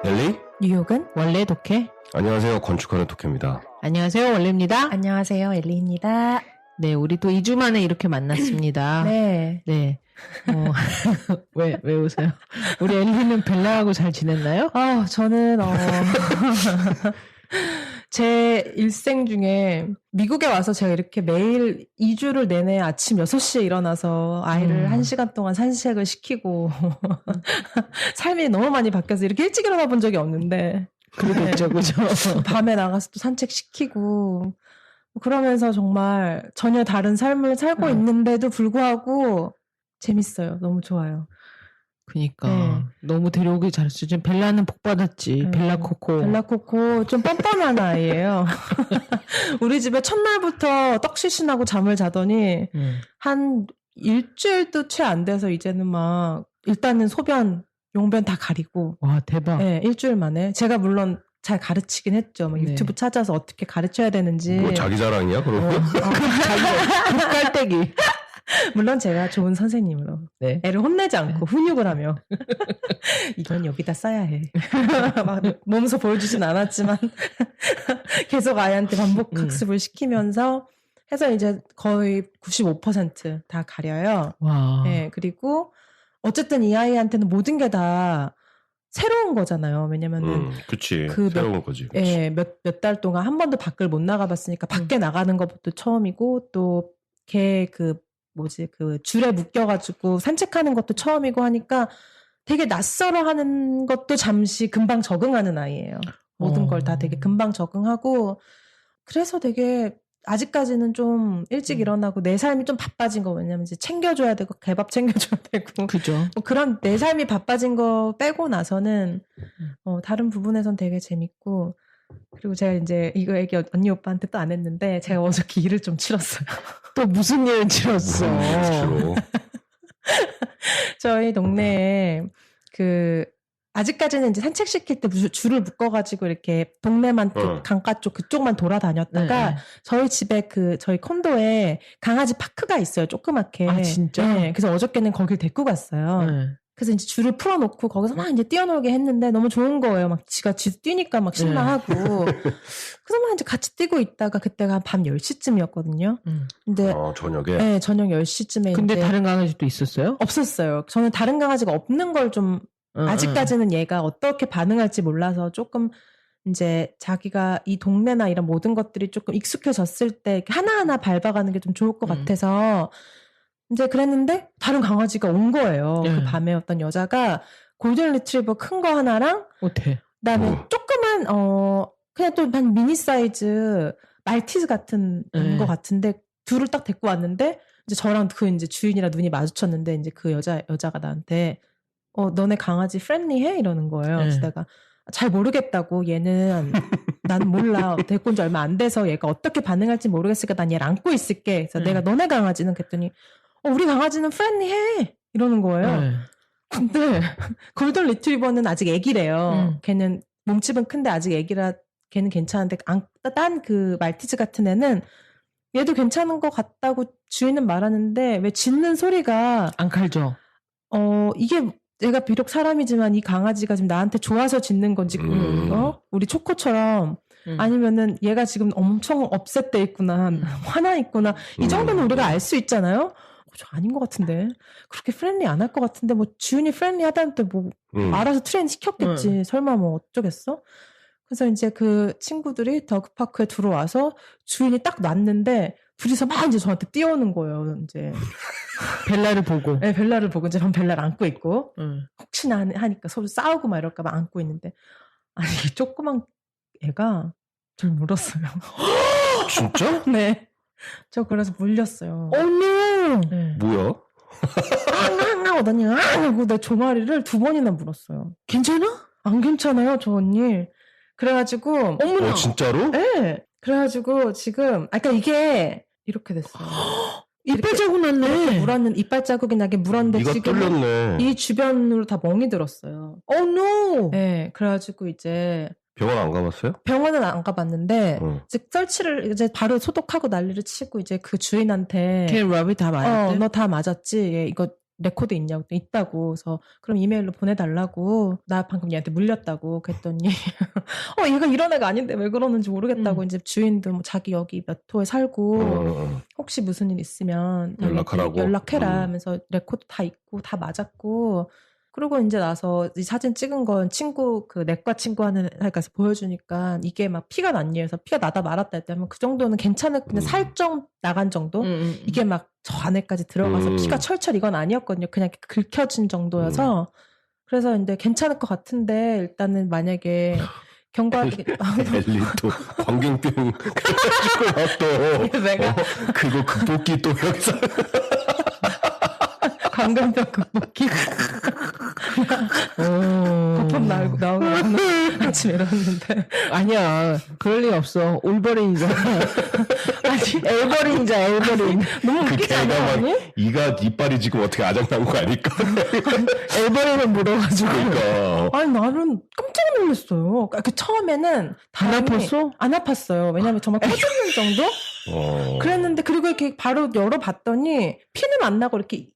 엘리? 뉴욕은 원래 독해? 안녕하세요. 건축하는 독해입니다. 안녕하세요. 원래입니다. 안녕하세요. 엘리입니다. 네, 우리 또 2주 만에 이렇게 만났습니다. 네. 네. 왜 웃어요? 우리 엘리는 벨라하고 잘 지냈나요? 저는 제 일생 중에 미국에 와서 제가 이렇게 매일 2주를 내내 아침 6시에 일어나서 아이를 1시간 동안 산책을 시키고 삶이 너무 많이 바뀌어서 이렇게 일찍 일어나 본 적이 없는데 그러겠죠, 그죠? 밤에 나가서 또 산책시키고 그러면서 정말 전혀 다른 삶을 살고 있는데도 불구하고 재밌어요. 너무 좋아요. 그니까 네. 너무 데려오기 잘했어. 지금 벨라는 복 받았지. 벨라코코. 벨라코코 좀 뻔뻔한 아이예요. 우리 집에 첫날부터 떡시신하고 잠을 자더니 한 일주일도 채 안 돼서 이제는 막 일단은 소변, 용변 다 가리고. 와, 대박. 네, 일주일 만에. 제가 물론 잘 가르치긴 했죠. 막 유튜브 찾아서 어떻게 가르쳐야 되는지. 뭐 자기 자랑이야 그러면? 자기 깔때기. 물론 제가 좋은 선생님으로 네. 애를 혼내지 않고 훈육을 하며 이건 여기다 써야 해. 막 몸소 보여주진 않았지만 계속 아이한테 반복 학습을 시키면서 해서 이제 거의 95% 다 가려요. 와. 네, 그리고 어쨌든 이 아이한테는 모든 게 다 새로운 거잖아요. 왜냐면은 그치. 그 새로운 거지. 그치. 예, 몇 달 동안 한 번도 밖을 못 나가봤으니까 밖에 나가는 것부터 처음이고 또 걔 그 줄에 묶여가지고 산책하는 것도 처음이고 하니까 되게 낯설어 하는 것도 잠시 금방 적응하는 아이예요. 모든 걸 다 되게 금방 적응하고 그래서 되게 아직까지는 좀 일찍 일어나고 내 삶이 좀 바빠진 거 왜냐면 이제 챙겨줘야 되고 개밥 챙겨줘야 되고 그죠. 뭐 그런 내 삶이 바빠진 거 빼고 나서는 다른 부분에선 되게 재밌고 그리고 제가 이제 이거 얘기 언니 오빠한테 또 안 했는데 제가 어저께 일을 좀 치렀어요. 또 무슨 일을 치렀어? 주로. 저희 동네에 아직까지는 이제 산책시킬 때 줄을 묶어가지고 이렇게 동네만 강가 쪽 그쪽만 돌아다녔다가 네. 저희 집에 저희 콘도에 강아지 파크가 있어요. 조그맣게. 아, 진짜? 네, 그래서 어저께는 거길 데리고 갔어요. 네. 그래서 이제 줄을 풀어놓고 거기서 막 이제 뛰어놀게 했는데 너무 좋은 거예요. 막 지가 뛰니까 막 신나하고. 그래서 막 이제 같이 뛰고 있다가 그때가 한 밤 10시쯤이었거든요. 근데 저녁에? 네, 저녁 10시쯤에 근데 이제 다른 강아지도 있었어요? 없었어요. 저는 다른 강아지가 없는 걸 좀 아직까지는 얘가 어떻게 반응할지 몰라서 조금 이제 자기가 이 동네나 이런 모든 것들이 조금 익숙해졌을 때 하나하나 밟아가는 게 좀 좋을 것 같아서 이제 그랬는데 다른 강아지가 온 거예요. 그 밤에 어떤 여자가 골든 리트리버 큰 거 하나랑 어때? 그다음에 조그만 그냥 또 한 미니 사이즈 말티즈 같은 거 같은데 둘을 딱 데리고 왔는데 이제 저랑 이제 주인이랑 눈이 마주쳤는데 이제 그 여자가 나한테 너네 강아지 프렌리해? 이러는 거예요. 그래서 내가 잘 모르겠다고 얘는 나는 몰라. 데리고 온 지 얼마 안 돼서 얘가 어떻게 반응할지 모르겠으니까 난 얘를 안고 있을게. 그래서 내가 너네 강아지는 그랬더니 우리 강아지는 프렌리해 이러는 거예요. 근데 골든 리트리버는 아직 애기래요. 걔는 몸집은 큰데 아직 애기라 걔는 괜찮은데 딴 그 말티즈 같은 애는 얘도 괜찮은 것 같다고 주인은 말하는데 왜 짖는 소리가 안 칼죠. 이게 얘가 비록 사람이지만 이 강아지가 지금 나한테 좋아서 짖는 건지 우리 초코처럼 아니면은 얘가 지금 엄청 업셋돼 있구나 화나 있구나 이 정도는 우리가 알 수 있잖아요. 저 아닌 것 같은데 그렇게 프렌리 안 할 것 같은데 뭐 주인이 프렌리 하다는데 뭐 알아서 트레인 시켰겠지. 설마 뭐 어쩌겠어? 그래서 이제 그 친구들이 더그파크에 들어와서 주인이 딱 놨는데 둘이서 막 이제 저한테 뛰어오는 거예요. 이제 벨라를 보고. 네, 벨라를 보고 이제 전 벨라를 안고 있고 혹시나 하니까 서로 싸우고 막 이럴까 봐 안고 있는데 아니 이 조그만 애가 절 물었어요. 진짜? 네. 저 그래서 물렸어요. no! 네. 뭐야? 하더니 하고 내 종아리를 2번이나 물었어요. 괜찮아? 안 괜찮아요, 저 언니. 그래가지고 어머나. 진짜로? 네. 그래가지고 지금 그러니까 이게 이렇게 됐어요. 이빨 자국 났네. 이빨 자국이 나게 물었는데 이가 지금 뚫렸네. 이 주변으로 다 멍이 들었어요. no! 네. 그래가지고 이제 병원 안 가봤어요? 병원은 안 가봤는데 이제 설치를 이제 바로 소독하고 난리를 치고 이제 그 주인한테 걔 러비 다 맞았대? 너 다 맞았지? 이거 레코드 있냐고 있다고. 그래서 그럼 이메일로 보내달라고. 나 방금 얘한테 물렸다고. 그랬더니 얘가 이런 애가 아닌데 왜 그러는지 모르겠다고. 이제 주인도 뭐 자기 여기 몇 호에 살고 혹시 무슨 일 있으면 연락하라고? 연락해라 하면서 레코드 다 있고 다 맞았고. 그러고 이제 나서 이 사진 찍은 건 친구 그 내과 친구 하는 가서 보여주니까 이게 막 피가 났니 해서 피가 나다 말았다 했다면 그 정도는 괜찮을 그냥 살짝 나간 정도. 이게 막 저 안에까지 들어가서 피가 철철 이건 아니었거든요. 그냥 이렇게 긁혀진 정도여서 그래서 근데 괜찮을 것 같은데 일단은 만약에 경과 엘리 또 광경병 그래가지고 또 내가 그거 극복기 또 여기서 광견병 극복기 거품 나오고 아침에 일어났는데 아니야. 그럴 리 없어. 올버린이잖아. 아니, 엘버린이잖아. 너무 그 웃기지 개가 않아요? 막 이가 이빨이 지금 어떻게 아작난 거 아닐까? 엘버린을 물어가지고. 그러니까 아니 나는 깜짝 놀랐어요. 그 처음에는 안 다행히 아팠어? 안 아팠어요. 왜냐면 정말 꺼지는 정도? 그랬는데 그리고 이렇게 바로 열어봤더니 피는 안 나고 이렇게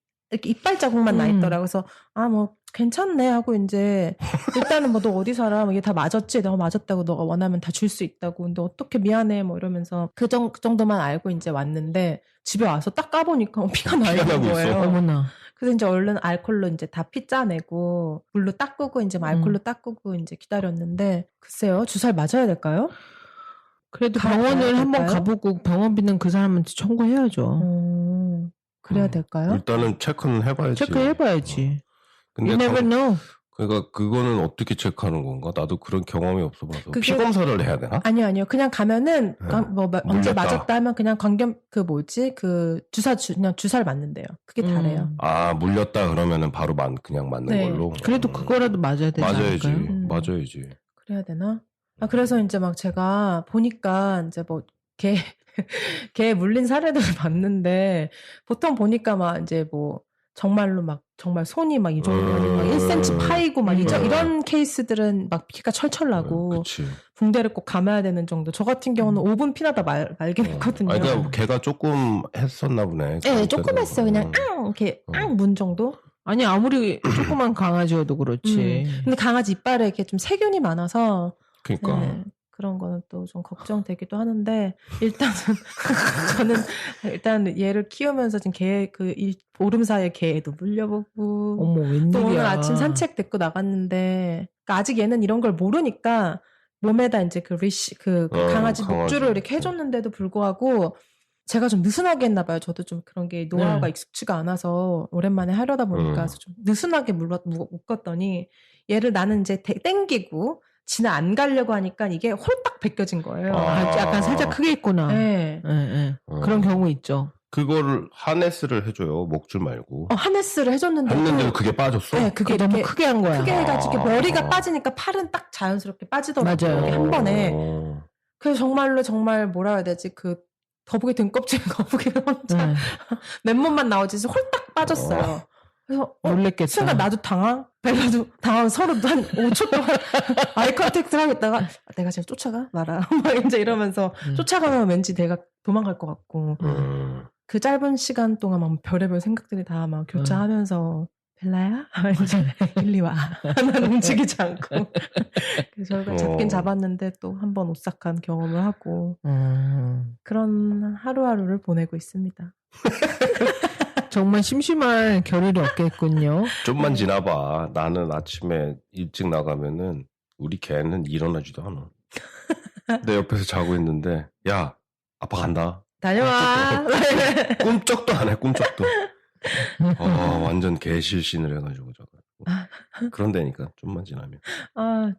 이빨 자국만 나 있더라고. 그래서 뭐 괜찮네 하고 이제 일단은 뭐 너 어디 살아? 뭐 이게 다 맞았지? 내가 맞았다고 너가 원하면 다 줄 수 있다고. 근데 어떻게 미안해 뭐 이러면서 그 정도만 알고 이제 왔는데 집에 와서 딱 까보니까 피가 나 피가 나고 있는 있어. 거예요. 어머나. 그래서 이제 얼른 알콜로 이제 다 피 짜내고 물로 닦고 이제 알콜로 닦고 이제 기다렸는데 글쎄요 주사를 맞아야 될까요? 그래도 가야 병원을 한번 될까요? 가보고 병원비는 그 사람한테 청구해야죠. 그래야 될까요? 일단은 체크는 해봐야지. 체크해봐야지. 근데 You never know. 그러니까 그거는 어떻게 체크하는 건가? 나도 그런 경험이 없어봐서 그게- 피 검사를 해야 되나? 아니요. 그냥 가면은 언제 물렸다. 맞았다 하면 그냥 그냥 주사를 맞는데요. 그게 다래요. 아 물렸다 그러면은 바로 그냥 맞는 네. 걸로. 그래도 그거라도 맞아야 되지 맞아야지. 않을까요? 맞아야지. 그래야 되나? 그래서 이제 막 제가 보니까 이제 뭐 개 물린 사례들을 봤는데 보통 보니까 막 이제 뭐 정말로 막 정말 손이 막 이 정도 막 1cm 파이고 막 이런 케이스들은 막 피가 철철 나고 그치. 붕대를 꼭 감아야 되는 정도. 저 같은 경우는 5분 피나다 말긴 했거든요. 아니, 그러니까 걔가 조금 했었나 보네. 네, 조금 했어요. 그냥 이렇게 문 정도. 아니 아무리 조그만 강아지여도 그렇지. 근데 강아지 이빨에 이렇게 좀 세균이 많아서 그러니까. 네, 그런 거는 또 좀 걱정되기도 하는데 일단은 저는 일단 얘를 키우면서 지금 보름사이에 개도 물려보고 어머 웬일이야. 또 오늘 아침 산책 데리고 나갔는데 그러니까 아직 얘는 이런 걸 모르니까 몸에다 이제 그 강아지 목줄을 이렇게 해줬는데도 불구하고 제가 좀 느슨하게 했나 봐요. 저도 좀 그런 게 노하우가 익숙치가 않아서 오랜만에 하려다 보니까 그래서 좀 느슨하게 묶었더니 얘를 나는 이제 땡기고 지는 안 가려고 하니까 이게 홀딱 벗겨진 거예요. 약간 살짝 크게 있구나. 네. 네. 그런 경우 있죠. 그거를 하네스를 해줘요. 목줄 말고. 하네스를 해줬는데도 했는데도 그게 빠졌어? 네, 그게 너무 이렇게 크게 한 거야. 크게 해가지고 머리가 빠지니까 팔은 딱 자연스럽게 빠지더라고요. 맞아요. 이렇게 한 번에. 어. 그래서 정말 뭐라 해야 되지? 그 거북이 등껍질 거북이를 혼자 네. 맨몸만 나오지 홀딱 빠졌어요. 그래서 놀랬겠다. 순간 나도 벨라도 당황 서로 한 5초 동안 아이 컨택트를 하겠다가 내가 지금 쫓아가 말아 막 이제 이러면서 쫓아가면 왠지 내가 도망갈 것 같고 그 짧은 시간 동안 막 별의별 생각들이 다 막 교차하면서 벨라야? 이제 일리 와. 난 움직이지 않고. 그래서 저희가 잡긴 잡았는데 또 한 번 오싹한 경험을 하고 그런 하루하루를 보내고 있습니다. 정말 심심할 겨를이 없겠군요. 좀만 지나봐. 나는 아침에 일찍 나가면은 우리 개는 일어나지도 않아. 내 옆에서 자고 있는데 야 아빠 간다. 다녀와. 꿈쩍도 안 해. 꿈쩍도. 완전 개실신을 해가지고 저거. 그런데니까 좀만 지나면.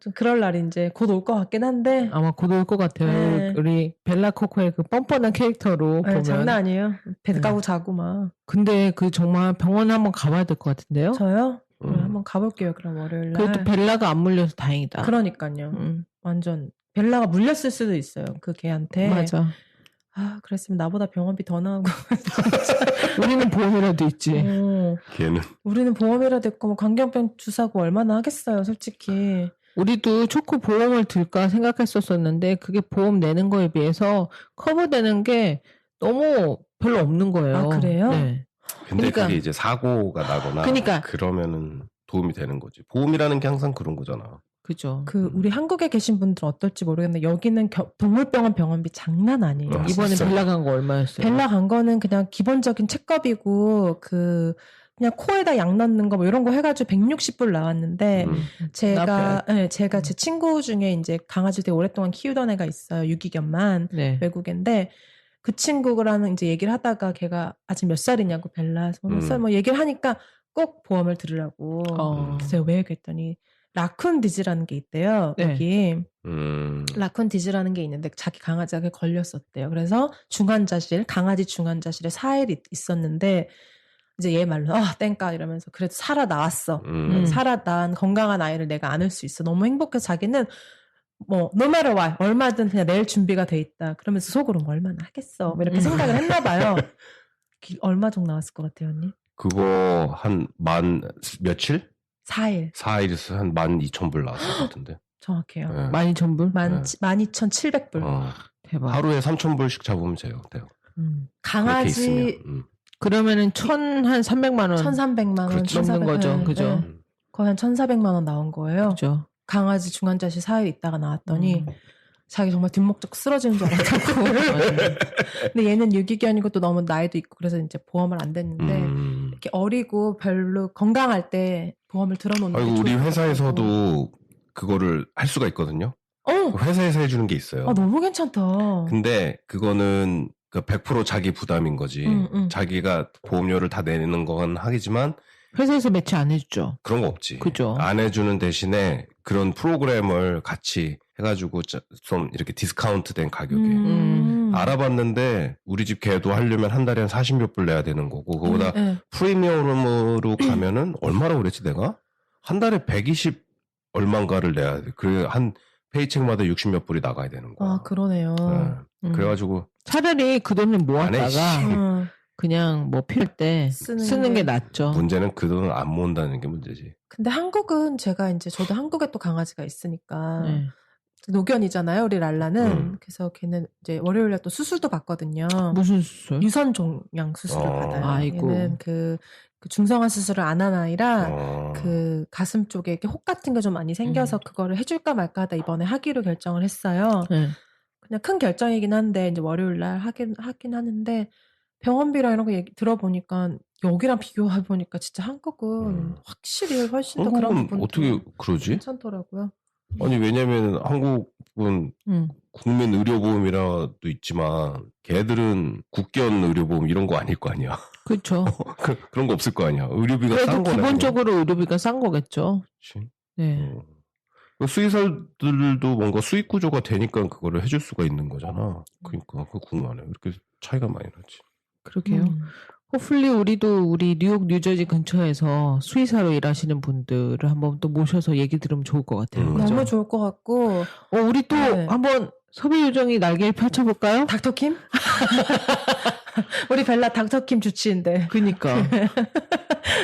좀 그럴 날이 이제 곧 올 것 같긴 한데. 아마 곧 올 것 같아요. 네. 우리 벨라 코코의 그 뻔뻔한 캐릭터로 보면. 장난 아니에요. 배 까고 자고 막. 근데 그 정말 병원 한번 가봐야 될 것 같은데요? 저요? 한번 가볼게요. 그럼 월요일 날. 그래도 벨라가 안 물려서 다행이다. 그러니까요. 완전 벨라가 물렸을 수도 있어요. 그 개한테. 맞아. 그랬으면 나보다 병원비 더 나오고. 우리는 보험이라도 있지. 걔는. 우리는 보험이라도 있고 뭐 광견병 주사고 얼마나 하겠어요, 솔직히. 우리도 초코 보험을 들까 생각했었었는데 그게 보험 내는 거에 비해서 커버되는 게 너무 별로 없는 거예요. 아, 그래요? 네. 근데 그러니까- 그게 이제 사고가 나거나 그러니까- 그러면은 도움이 되는 거지. 보험이라는 게 항상 그런 거잖아. 그죠. 우리 한국에 계신 분들은 어떨지 모르겠는데 여기는 동물병원 병원비 장난 아니에요. 아, 이번에 진짜. 벨라 간 거 얼마였어요? 벨라 간 거는 그냥 기본적인 체크업이고 그냥 코에다 약 넣는 거 뭐 이런 거 해가지고 160불 나왔는데 제가 제가 제 친구 중에 이제 강아지 되게 오랫동안 키우던 애가 있어요. 유기견만 네. 외국인데 그 친구랑 이제 얘기를 하다가 걔가 아직 몇 살이냐고 벨라 몇 살 뭐 얘기를 하니까 꼭 보험을 들으라고. 그래서 왜 그랬더니 라쿤 디즈라는 게 있대요. 네. 여기 라쿤 디즈라는 게 있는데 자기 강아지가 걸렸었대요. 그래서 중환자실 강아지 중환자실에 4일 있었는데 이제 얘 말로 땡까 이러면서 그래도 살아 나왔어. 살아 난 건강한 아이를 내가 안을 수 있어. 너무 행복해서 자기는 뭐 no matter what 얼마든 그냥 내일 준비가 돼 있다. 그러면서 속으로 뭐 얼마나 하겠어. 뭐 이렇게 생각을 했나 봐요. 얼마 정도 나왔을 것 같아요, 언니? 그거 한 며칠? 4일. 4일에서 한 12,000불 나왔을 것 같은데. 정확해요. 네. 12,000불? 12,700불. 대박. 하루에 3,000불씩 잡으면 돼요. 강아지 있으면. 그러면은 한 300만 원 1,300만 원 그렇죠. 넘는 거죠. 네, 그죠? 네. 거의 한 1,400만 원 나온 거예요. 그죠. 강아지 중환자실 4일 있다가 나왔더니 자기 정말 뒷목적 쓰러지는 줄 알았다고. 근데 얘는 유기견이고 또 너무 나이도 있고 그래서 이제 보험을 안 됐는데 이렇게 어리고 별로 건강할 때 보험을 들어놓는 게 아이고, 좋을 우리 것 같고. 회사에서도 그거를 할 수가 있거든요. 회사에서 해주는 게 있어요. 너무 괜찮다. 근데 그거는 100% 자기 부담인 거지. 자기가 보험료를 다 내는 건 하겠지만 회사에서 매치 안 해주죠. 그런 거 없지. 그죠. 안 해주는 대신에 그런 프로그램을 같이 해가지고 좀 이렇게 디스카운트 된 가격에 알아봤는데 우리 집 개도 하려면 한 달에 한 40몇 불 내야 되는 거고 그거보다 프리미엄으로 가면은 얼마라고 그랬지 내가? 한 달에 120 얼마인가를 내야 돼. 그래 한 페이첵마다 60몇 불이 나가야 되는 거야. 그러네요. 네. 그래가지고 차라리 그 돈을 모았다가 그냥 뭐 필요할 때 쓰는 게 낫죠. 문제는 그 돈을 안 모은다는 게 문제지. 근데 한국은 저도 한국에 또 강아지가 있으니까 노견이잖아요, 우리 랄라는. 그래서 걔는 이제 월요일에 또 수술도 받거든요. 무슨 수술? 유선 종양 수술을 받아요. 아이고. 얘는 그 중성화 수술을 안 한 아이라 그 가슴 쪽에 이렇게 혹 같은 게 좀 많이 생겨서 그거를 해줄까 말까 하다 이번에 하기로 결정을 했어요. 그냥 큰 결정이긴 한데 이제 월요일 날 하긴 하는데 병원비랑 이런 거 얘기 들어보니까 여기랑 비교해 보니까 진짜 한국은 확실히 훨씬 더 그런 부분도 어떻게 그러지? 괜찮더라고요. 아니 왜냐면 한국은 국민 의료보험이라도 있지만 걔들은 국견 의료보험 이런 거 아닐 거 아니야. 그렇죠. 그런 거 없을 거 아니야. 의료비가 그래도 싼 거네. 기본적으로 의료비가 싼 거겠죠. 그치? 네. 수의사들도 뭔가 수익 구조가 되니까 그거를 해줄 수가 있는 거잖아. 그러니까 그거 궁금하네. 이렇게 차이가 많이 나지. 그러게요. 호플리 우리도 우리 뉴욕 뉴저지 근처에서 수의사로 일하시는 분들을 한번 또 모셔서 얘기 들으면 좋을 것 같아요. 너무 좋을 것 같고 우리 또 한번 섭외 요정이 날개를 펼쳐볼까요? 닥터킴? 우리 벨라 닥터킴 주치인데. 그니까.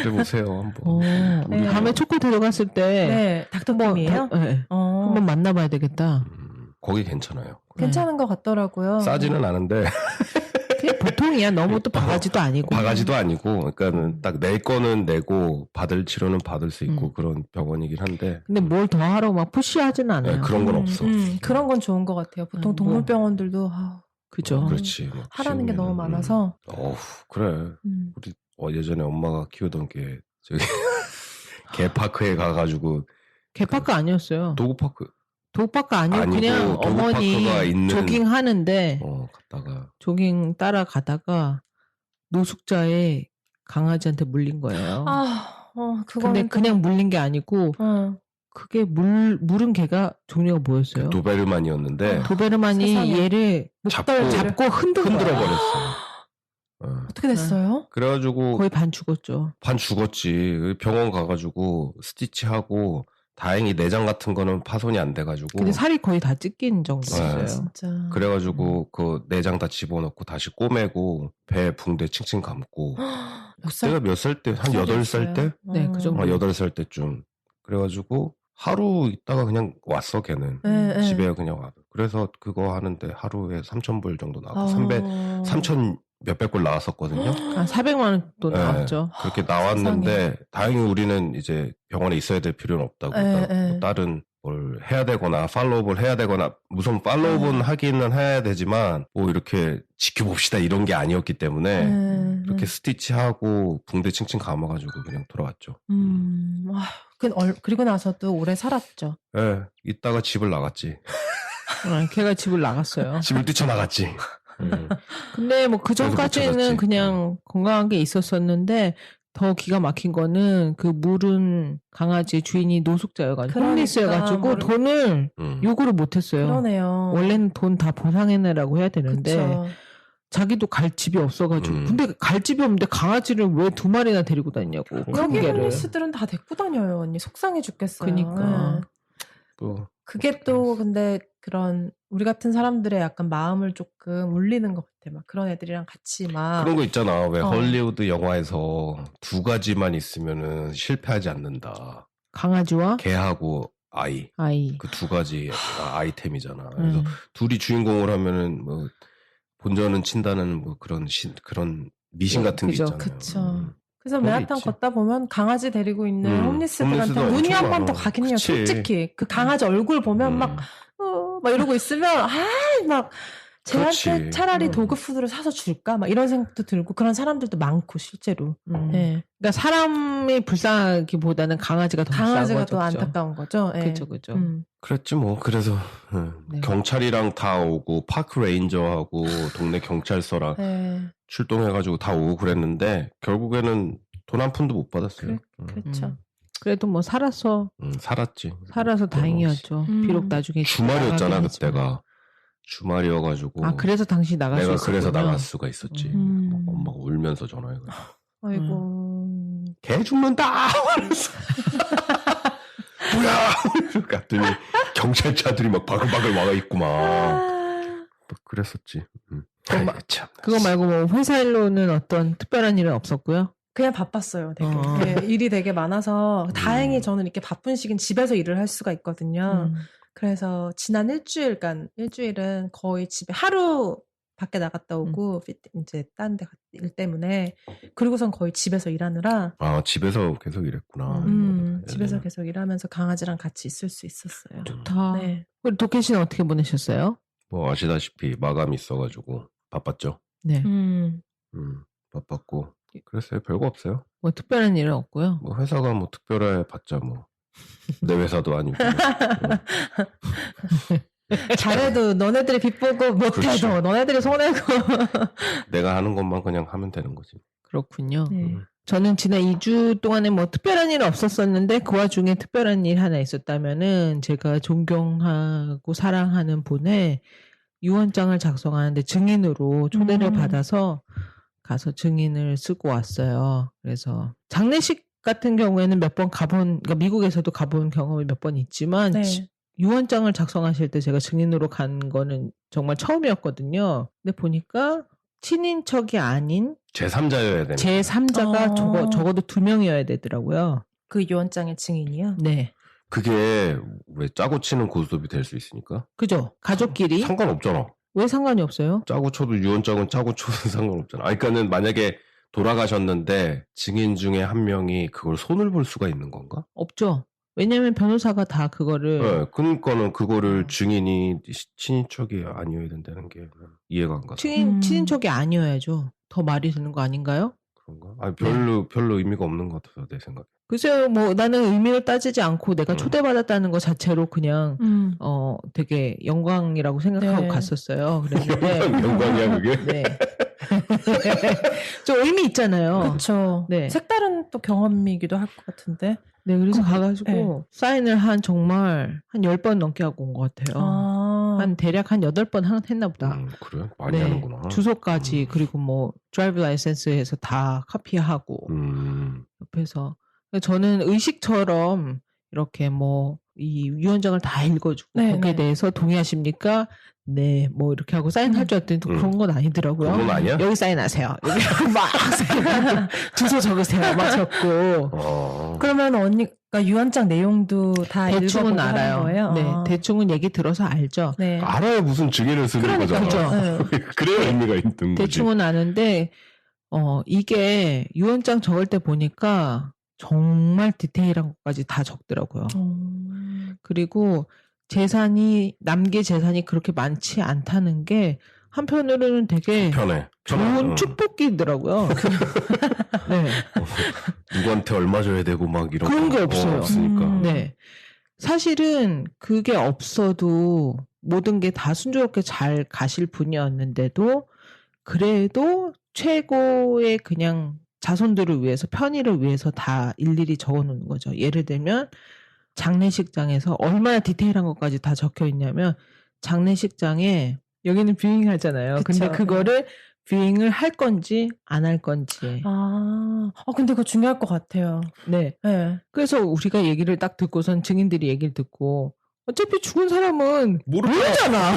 그래보세요 한번. 다음에 초코 데려갔을 때 닥터킴이에요? 한번 만나봐야 되겠다. 거기 괜찮아요. 괜찮은 것 같더라고요. 싸지는 않은데 그게 보통이야. 너무 또 바가지도 아니고. 바가지도 아니고, 그러니까는 딱 낼 거는 내고 받을 치료는 받을 수 있고 그런 병원이긴 한데. 근데 뭘 더 하라고 막 푸시하지는 않아요. 네, 그런 건 없어. 그런 건 좋은 것 같아요. 보통 동물병원들도 그죠. 그렇지. 하라는 게 너무 많아서. 그래. 우리 예전에 엄마가 키우던 게 저기 개파크에 가가지고. 개파크 아니었어요. 도구파크. 도구파크 아니고 그냥 어머니 조깅하는데 갔다가 조깅 따라가다가 노숙자에 강아지한테 물린 거예요. 근데 그냥 물린 게 아니고 그게 물은 개가 종류가 뭐였어요? 도베르만이었는데 도베르만이 얘를 잡고 흔들어 버렸어. 어떻게 됐어요? 그래가지고 거의 반 죽었죠. 반 죽었지. 병원 가가지고 스티치하고 다행히 내장 같은 거는 파손이 안 돼가지고. 근데 살이 거의 다 찢긴 정도였어요. 진짜. 그래가지고 그 내장 다 집어넣고 다시 꼬매고 배 붕대 칭칭 감고. 그때가 몇 살 때? 한 8살 때? 네, 그 정도. 8살 때쯤. 그래가지고 하루 있다가 그냥 왔어 걔는. 집에 그냥 와. 그래서 그거 하는데 하루에 3,000불 정도 나고 3,000 몇백 골 나왔었거든요. 한 400만 원 돈 네, 나왔죠. 그렇게 나왔는데 다행히 우리는 이제 병원에 있어야 될 필요는 없다고. 뭐 다른 뭘 해야 되거나 팔로우업을 해야 되거나 무슨 팔로우업은 하기는 해야 되지만 뭐 이렇게 지켜봅시다 이런 게 아니었기 때문에 그렇게 스티치하고 붕대 칭칭 감아가지고 그냥 돌아왔죠. 그리고 나서도 오래 살았죠. 예, 이따가 집을 나갔지. 걔가 집을 나갔어요. 집을 뛰쳐나갔지. 근데 뭐 그 그래서 못 전까지는 찾았지. 그냥 건강한 게 있었었는데 더 기가 막힌 거는 그 물은 강아지 주인이 노숙자여가지고 그러니까, 홈리스여가지고 돈을 요구를 못했어요. 그러네요. 원래는 돈 다 보상해내라고 해야 되는데 그쵸. 자기도 갈 집이 없어가지고 근데 갈 집이 없는데 강아지를 왜 2마리나 데리고 다니냐고. 여기 큰 개를. 홈리스들은 다 데리고 다녀요, 언니. 속상해 죽겠어요. 그니까. 또 그게 또 근데 그런 우리 같은 사람들의 약간 마음을 조금 울리는 것 같아. 막 그런 애들이랑 같이 막 그런 거 있잖아. 왜 헐리우드 영화에서 2가지만 있으면은 실패하지 않는다. 강아지와 개하고 아이. 아이. 그 2가지 아이템이잖아. 그래서 둘이 주인공을 하면은 뭐 본전은 친다는 뭐 그런 미신 같은 그죠. 게 있잖아요. 그쵸. 그래서 그런 게 맨하탄 있지. 걷다 보면 강아지 데리고 있는 홈리스들한테 홈리스도 눈이 엄청 한 번 더 많아. 가긴 해요. 그치. 솔직히 그 강아지 얼굴 보면 막 이러고 있으면 막 쟤한테 그렇지. 차라리 도그푸드를 사서 줄까? 막 이런 생각도 들고 그런 사람들도 많고 실제로. 네. 그러니까 사람이 불쌍하기보다는 강아지가 더 강아지가 불쌍한 더 거죠. 안타까운 거죠. 네. 그죠. 그랬지 뭐. 그래서 네. 경찰이랑 다 오고 파크 레인저하고 동네 경찰서랑 네. 출동해가지고 다 오고 그랬는데 결국에는 돈 한 푼도 못 받았어요. 그렇죠. 그래도 뭐 살았어. 살았지. 살아서 다행이었죠. 비록 나중에 주말이었잖아 나가긴 그때가. 주말이어가지고. 아 그래서 당신 나갈 수 내가 있었군요. 그래서 나갈 수가 있었지. 막 엄마가 울면서 전화해가지고. 아이고. 개 죽는다! 이러면서. 뭐야! 갔더니 경찰차들이 막 바글바글 와있구만. 막 그랬었지. 아이고, 참. 그거 말고 뭐 회사 일로는 어떤 특별한 일은 없었고요? 그냥 바빴어요, 되게. 네, 일이 되게 많아서 다행히 저는 이렇게 바쁜 시기는 집에서 일을 할 수가 있거든요. 그래서 지난 일주일은 거의 집에 하루 밖에 나갔다 오고 이제 딴 데 일 때문에 그리고선 거의 집에서 일하느라 집에서 계속 일했구나. 집에서 계속 일하면서 강아지랑 같이 있을 수 있었어요. 좋다. 네. 우리 도깨 씨는 어떻게 보내셨어요? 뭐 아시다시피 마감이 있어가지고 바빴죠. 네. 바빴고 그랬어요. 별거 없어요. 뭐 특별한 일은 없고요. 뭐 회사가 뭐 특별해 봤자 뭐 내 회사도 아니고. 잘해도 너네들이 빚보고 못해도 그렇지. 너네들이 손해고. 내가 하는 것만 그냥 하면 되는 거지. 그렇군요. 네. 저는 지난 2주 동안에 뭐 특별한 일은 없었었는데 그 와중에 특별한 일 하나 있었다면은 제가 존경하고 사랑하는 분의 유언장을 작성하는데 증인으로 초대를 받아서 가서 증인을 쓰고 왔어요. 그래서 장례식 같은 경우에는 몇 번 그러니까 미국에서도 가본 경험이 몇 번 있지만 네. 유언장을 작성하실 때 제가 증인으로 간 거는 정말 처음이었거든요. 근데 보니까 친인척이 아닌 제3자여야 되는. 제3자가 적어도 2명이어야 되더라고요. 그 유언장의 증인이요? 네. 그게 왜 짜고 치는 고스톱이 될 수 있으니까? 그죠? 가족끼리. 상관없잖아. 왜 상관이 없어요? 짜고 쳐도 유언장은 짜고 쳐도 상관없잖아. 그러니까는 만약에 돌아가셨는데 증인 중에 한 명이 그걸 손을 볼 수가 있는 건가? 없죠. 왜냐면 변호사가 다 그거를 네, 그러니까는 그거를 증인이 친인척이 아니어야 된다는 게 이해가 안 가서. 친인척이 아니어야죠. 더 말이 되는 거 아닌가요? 그런가? 별로 의미가 없는 것 같아서 내 생각에. 글쎄요, 뭐 나는 의미를 따지지 않고 내가 초대받았다는 것 자체로 그냥 되게 영광이라고 생각하고 네. 갔었어요. 그랬는데 영광이야 그게? 네. 좀 의미 있잖아요. 그렇죠. 네. 색다른 또 경험이기도 할 것 같은데. 네, 그래서 가가지고 네. 사인을 정말 한 10번 넘게 하고 온 것 같아요. 한 대략 한 8번 했나 보다. 그래? 많이 네. 하는구나. 주소까지 그리고 뭐 드라이브 라이센스에서 다 카피하고 옆에서 저는 의식처럼 이렇게 뭐 이 유언장을 다 읽어주고 네, 거기에 네. 대해서 동의하십니까? 네, 뭐 이렇게 하고 사인할 줄 알았더니 또 그런 건 아니더라고요. 그건 아니야? 여기 사인하세요. 이렇게 막 사인하고 주소 적으세요. 막 적고. 그러면 언니가 유언장 내용도 다 대충은 읽어보고 알아요. 하는 거예요? 네, 아. 대충은 얘기 들어서 알죠. 네. 알아야 무슨 증인을 쓰는 그러니까, 거잖아. 그죠. 그래야 의미가 있는 거지. 대충은 아는데 이게 유언장 적을 때 보니까 정말 디테일한 것까지 다 적더라고요. 그리고 남계 재산이 그렇게 많지 않다는 게 한편으로는 되게 편해. 좋은 축복이더라고요. 네. 누구한테 얼마 줘야 되고 막 이런 그런 거 게 없어요. 없으니까. 네. 사실은 그게 없어도 모든 게 다 순조롭게 잘 가실 분이었는데도 그래도 최고의 그냥 자손들을 위해서 편의를 위해서 다 일일이 적어놓는 거죠. 예를 들면 장례식장에서 얼마나 디테일한 것까지 다 적혀 있냐면 장례식장에 여기는 뷰잉 하잖아요. 그쵸. 근데 그거를 뷰잉을 할 건지 안 할 건지. 근데 그거 중요할 것 같아요. 네. 네. 그래서 우리가 얘기를 딱 듣고선 증인들이 얘기를 듣고 어차피 죽은 사람은 모르잖아.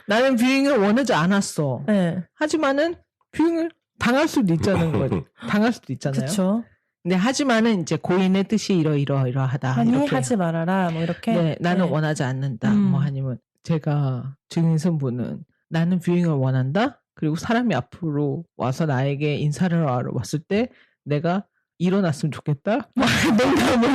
나는 뷰잉을 원하지 않았어. 네. 하지만은 뷰잉을 당할 수도 있잖아요. 당할 수도 있잖아요. 그쵸. 네, 하지만은 이제 고인의 뜻이 이러이러하다. 아니, 이렇게. 하지 말아라. 뭐 이렇게. 네, 나는 원하지 않는다. 뭐 아니면 제가 증인 선보는 나는 뷰잉을 원한다. 그리고 사람이 앞으로 와서 나에게 인사를 하러 왔을 때 내가 일어났으면 좋겠다. 농담으로.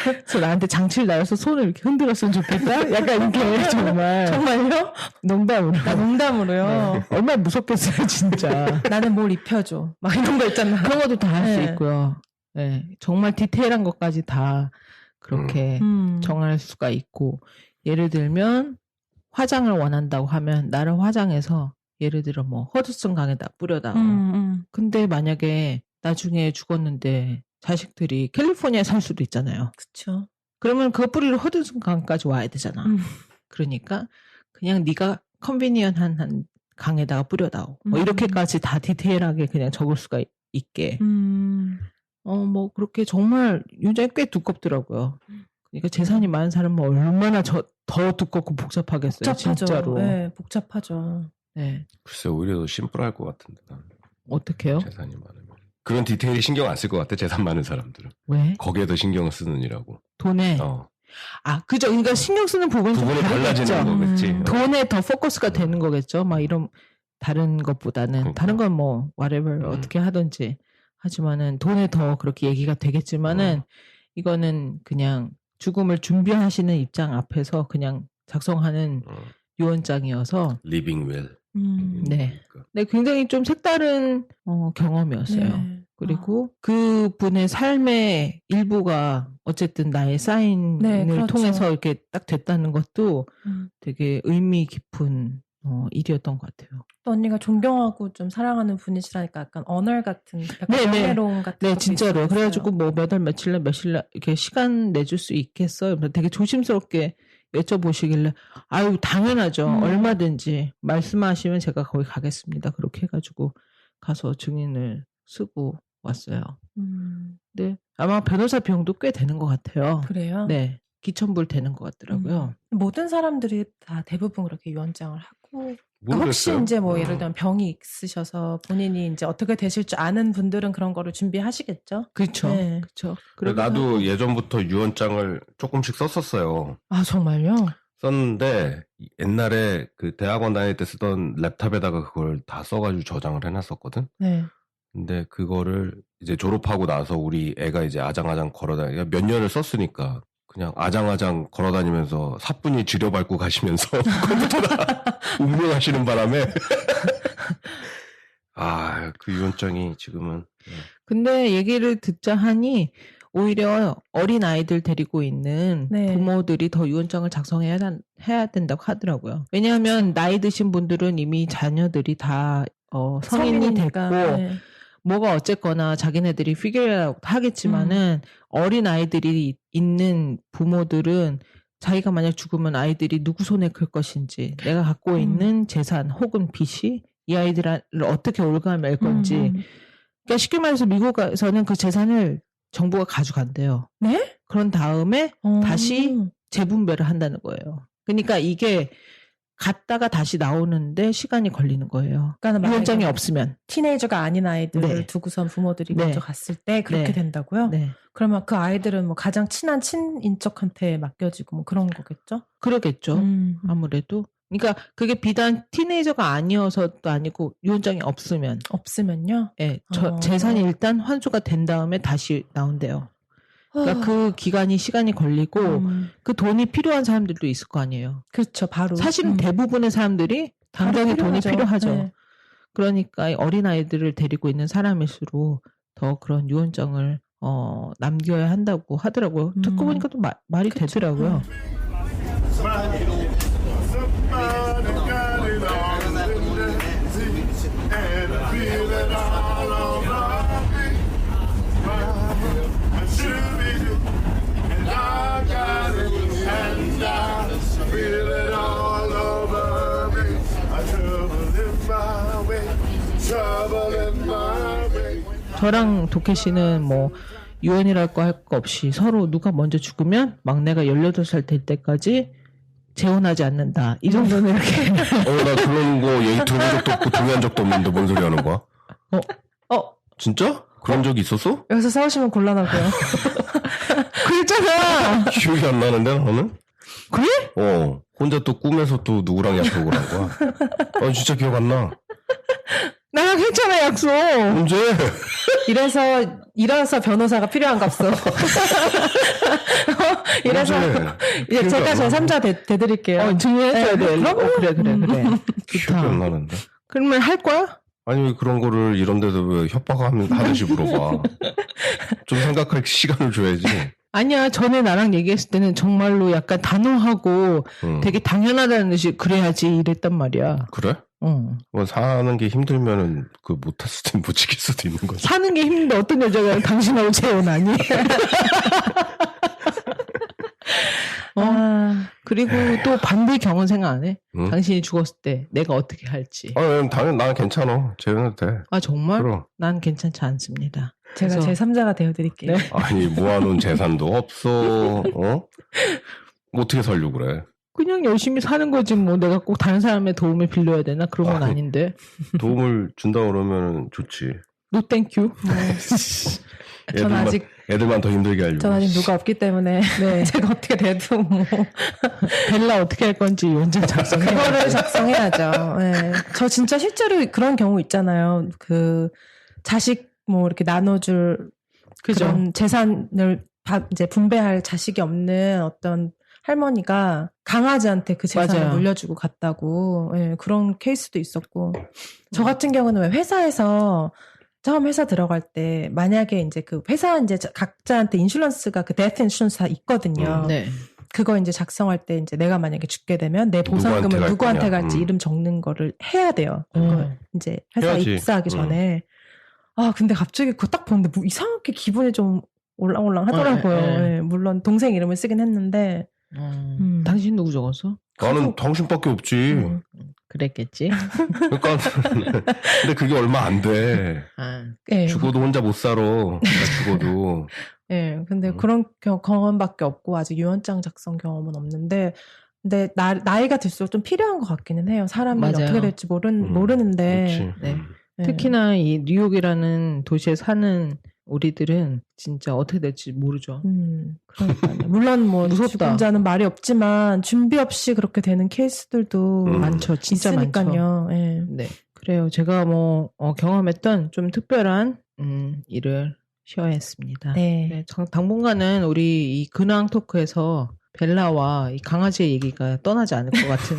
그래서 나한테 장치를 날려서 손을 이렇게 흔들었으면 좋겠다. 약간 이렇게 정말. 정말요? 농담으로. 농담으로요. 네. 얼마나 무섭겠어요, 진짜. 나는 뭘 입혀줘. 막 이런 거 있잖아요. 그런 것도 다 할 수 네. 있고요. 네. 정말 디테일한 것까지 다 그렇게 정할 수가 있고. 예를 들면 화장을 원한다고 하면 나를 화장해서 예를 들어 뭐 허드슨 강에다 뿌려다오. 근데 만약에 나중에 죽었는데 자식들이 캘리포니아에 살 수도 있잖아요. 그쵸. 그러면 그거 뿌리러 허드슨 강까지 와야 되잖아. 그러니까 그냥 네가 컨비니언한 한 강에다가 뿌려다오. 뭐 이렇게까지 다 디테일하게 그냥 적을 수가 있게. 뭐 그렇게 정말 유죄 꽤 두껍더라고요. 그러니까 재산이 많은 사람은 얼마나 더 두껍고 복잡하겠어요. 복잡하죠. 진짜로. 네, 복잡하죠. 네. 글쎄 오히려 더 심플할 것 같은데 나는. 어떻게요? 재산이 많으면. 그런 디테일이 신경 안 쓸 것 같아. 재산 많은 사람들은. 왜? 거기에 더 신경을 쓰느니라고. 돈에. 그죠. 그러니까 신경 쓰는 부분이 좀 부분이 다르겠죠. 달라지는 거겠지. 돈에 더 포커스가 되는 거겠죠. 막 이런 다른 것보다는 그러니까. 다른 건 뭐 whatever 어떻게 하든지 하지만은 돈에 더 그렇게 얘기가 되겠지만은 이거는 그냥 죽음을 준비하시는 입장 앞에서 그냥 작성하는 유언장이어서 Living well. 네. 네, 굉장히 좀 색다른 경험이었어요. 네. 그리고 그분의 삶의 일부가 어쨌든 나의 사인을 네, 그렇죠. 통해서 이렇게 딱 됐다는 것도 되게 의미 깊은 일이었던 것 같아요. 또 언니가 존경하고 좀 사랑하는 분이시라니까 약간 언얼 같은, 약간 네, 네. 명예로움 같은 네, 것도 진짜로. 있었어요. 그래가지고 뭐 몇 월 며칠 날 며칠 날 이렇게 시간 내줄 수 있겠어요? 되게 조심스럽게 여쭤보시길래 아유 당연하죠. 얼마든지 말씀하시면 제가 거기 가겠습니다. 그렇게 해가지고 가서 증인을 쓰고 왔어요. 근데 아마 변호사 비용도 꽤 되는 것 같아요. 그래요? 네, 기천불 되는 것 같더라고요. 모든 사람들이 다 대부분 그렇게 유언장을 하고 모르겠어요. 혹시 이제 뭐 예를 들면 병이 있으셔서 본인이 이제 어떻게 되실 줄 아는 분들은 그런 거를 준비하시겠죠? 그렇죠. 네. 그렇죠. 나도 예전부터 유언장을 조금씩 썼었어요. 아 정말요? 썼는데 옛날에 그 대학원 다닐 때 쓰던 랩탑에다가 그걸 다 써가지고 저장을 해놨었거든. 네. 근데 그거를 이제 졸업하고 나서 우리 애가 이제 아장아장 걸어다니까 몇 년을 썼으니까 그냥 아장아장 걸어다니면서 사뿐히 지려밟고 가시면서 컴퓨터가 운명하시는 바람에 그 유언장이 지금은 근데 얘기를 듣자 하니 오히려 어린 아이들 데리고 있는 네. 부모들이 더 유언장을 작성해야 된다고 하더라고요. 왜냐하면 나이 드신 분들은 이미 자녀들이 다 성인이 성인이니까, 됐고 네. 뭐가 어쨌거나 자기네들이 피규어라고 하겠지만은 어린 아이들이 있는 부모들은 자기가 만약 죽으면 아이들이 누구 손에 클 것인지 내가 갖고 있는 재산 혹은 빚이 이 아이들을 어떻게 올가맬 건지 그러니까 쉽게 말해서 미국에서는 그 재산을 정부가 가져간대요. 네? 그런 다음에 다시 재분배를 한다는 거예요. 그러니까 이게 갔다가 다시 나오는데 시간이 걸리는 거예요. 그러니까 유언장이 없으면. 티네이저가 아닌 아이들을 네. 두고선 부모들이 네. 먼저 갔을 때 그렇게 네. 된다고요? 네. 그러면 그 아이들은 뭐 가장 친한 친인척한테 맡겨지고 뭐 그런 거겠죠? 그러겠죠. 아무래도. 그러니까 그게 비단 티네이저가 아니어서도 아니고 유언장이 없으면. 없으면요? 예, 재산이 일단 환수가 된 다음에 다시 나온대요. 그러니까 그 기간이 시간이 걸리고 그 돈이 필요한 사람들도 있을 거 아니에요. 그렇죠, 바로. 사실은 대부분의 사람들이 당장에 돈이 필요하죠. 네. 그러니까 어린아이들을 데리고 있는 사람일수록 더 그런 유언장을 남겨야 한다고 하더라고요. 듣고 보니까 또 말이 그쵸. 되더라고요. 저랑 도케 씨는 뭐 유언이랄 거 할 거 없이 서로 누가 먼저 죽으면 막내가 18살 될 때까지 재혼하지 않는다. 이 정도는 이렇게. 나 그런 거 얘기 들어본 적도 없고 동의한 적도 없는데 뭔 소리 하는 거야? 진짜? 그런 적이 있었어? 여기서 싸우시면 곤란하고요. 그랬잖아. 기억이 안 나는데 나는? 그래? 혼자 또 꿈에서 또 누구랑 약속을 한 거야? 진짜 기억 안 나. 나랑 했잖아 약속. 언제? 이래서 변호사가 필요한갑소. 이래서 언제? 제가 제 3자 대드릴게요. 증명해줘야 돼. 그래. 기억이 안 나는데. 그러면 할 거야? 아니 왜 그런 거를 이런 데서 왜 협박하듯이 물어봐. 좀 생각할 시간을 줘야지. 아니야. 전에 나랑 얘기했을 때는 정말로 약간 단호하고 되게 당연하다는 듯이 그래야지 이랬단 말이야. 그래? 뭐 사는 게 힘들면은 그 못했을 땐 못 지킬 수도 있는 거지. 사는 게 힘든데 어떤 여자가 당신하고 재혼하니? 그리고 또 반대 경우는 생각 안 해? 당신이 죽었을 때 내가 어떻게 할지. 당연히 나는 괜찮아. 재혼해도 돼. 아 정말? 그럼. 난 괜찮지 않습니다. 제가 제 3자가 되어드릴게요. 네. 아니 모아놓은 재산도 없어. 어떻게 살려고 그래? 그냥 열심히 사는 거지 뭐. 내가 꼭 다른 사람의 도움을 빌려야 되나? 그런 건 아닌데. 도움을 준다 그러면 좋지. 노 땡큐. 전 아직 애들만 더 힘들게 하려고. 전 아직 누가 없기 때문에 제가 어떻게 돼도 뭐 벨라 어떻게 할 건지 원장 작성해. 그거를 작성해야죠. 네. 저 진짜 실제로 그런 경우 있잖아요. 그 자식 뭐 이렇게 나눠줄 그죠. 그런 재산을 이제 분배할 자식이 없는 어떤 할머니가 강아지한테 그 재산을 맞아요. 물려주고 갔다고 그런 케이스도 있었고 저 같은 경우는 왜 회사에서 처음 회사 들어갈 때 만약에 이제 그 회사 이제 각자한테 인슈런스가 그 데스 인슈런스가 있거든요. 네. 그거 이제 작성할 때 이제 내가 만약에 죽게 되면 내 보상금을 누구한테 갈지 이름 적는 거를 해야 돼요. 그거 이제 회사 해야지. 입사하기 전에. 근데 갑자기 그거 딱 보는데 뭐 이상하게 기분이 좀 올랑올랑 하더라고요. 네, 물론 동생 이름을 쓰긴 했는데. 당신 누구 적었어? 나는 당신밖에 없지. 그랬겠지. 그러니까 근데 그게 얼마 안 돼. 네. 죽어도 혼자 못 살아. 내가 죽어도. 네, 근데 그런 경험밖에 없고 아직 유언장 작성 경험은 없는데, 근데 나이가 들수록 좀 필요한 것 같기는 해요. 사람이 맞아요. 어떻게 될지 모르는데. 네. 특히나 이 뉴욕이라는 도시에 사는 우리들은 진짜 어떻게 될지 모르죠. 그러니까요. 물론 뭐 무섭다. 죽은 자는 말이 없지만 준비 없이 그렇게 되는 케이스들도 많죠. 진짜 있으니까요. 많죠. 네. 네. 그래요. 제가 뭐 경험했던 좀 특별한 일을 쉐어했습니다. 네. 당분간은 우리 이 근황 토크에서 벨라와 이 강아지의 얘기가 떠나지 않을 것 같은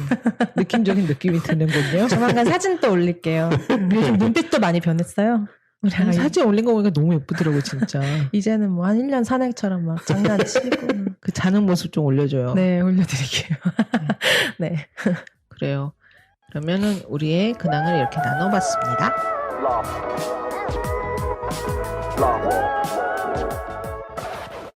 느낌적인 느낌이 드는군요. 조만간 사진 또 올릴게요. 요즘 눈빛도 많이 변했어요. 우리 아이. 사진 올린 거 보니까 너무 예쁘더라고 진짜. 이제는 뭐 한 1년 산행처럼 막 장난치고. 그 자는 모습 좀 올려줘요. 네, 올려드릴게요. 네. 그래요. 그러면은 우리의 근황을 이렇게 나눠봤습니다.